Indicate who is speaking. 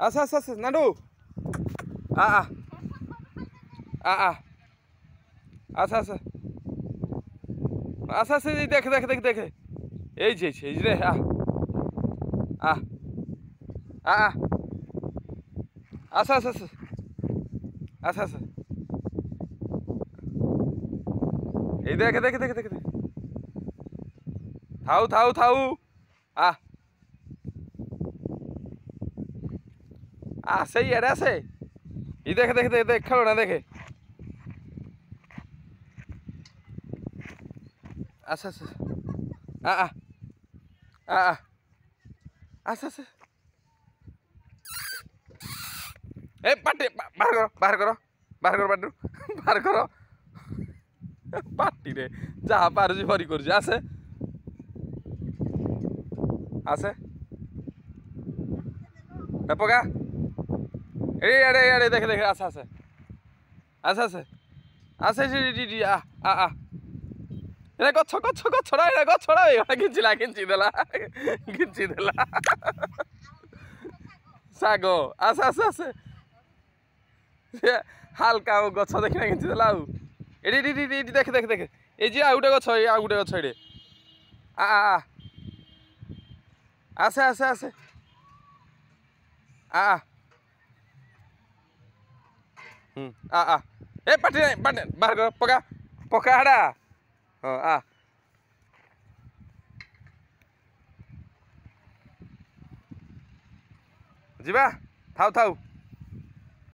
Speaker 1: আস আস আস নাডু আ আ আ আ আস আস আস আস দেখে দেখে দেখে দেখে এই যে রে আ আ আ আ আস আস আস আস আস এই দেখে দেখে দেখে দেখে থাউ থাউ থাউ আ আসে এড়ে আসে এই দেখে দেখে দেখে দেখ খেলো না দেখে আচ্ছা আচ্ছা আ আ আ আ আচ্ছা আচ্ছা এ পাটি বাহার করো বাহার করো পাটি বাহার করো পাটি রে যা পারুছি ভরি করছি আসে আসে পকা এই আরে আরে দেখে দেখে আসে আসে আসে আসে আসে আ আ আ এটা গছ গছ গছড়া এটা গছড়া এটা গিঞ্চিলা গিঞ্চি দেলা ଶାଗ ଆସେ ଆସେ ଆସେ ସେ ହାଲକା ଆଉ ଗଛ ଦେଖିନା ଗିଞ୍ଚି ଦେଲା ଆଉ ଏଠି ଏଠି ଏଠି ଦେଖେ ଦେଖେ ଦେଖେ ଏଇ ଯେ ଆଉ ଗୋଟେ ଗଛ ଏଇ ଆଉ ଗୋଟେ ଗଛ ଏଠି ଆ ଆ ଆ ଆସେ ଆସେ ଆସେ ଆ ଆ ଆ ଏ ପାଟି ପାଟି ବାହାର କର ପକା ପକା ହାଡ଼ା ହଁ ଆ ଯିବା ଥାଉ ଥାଉ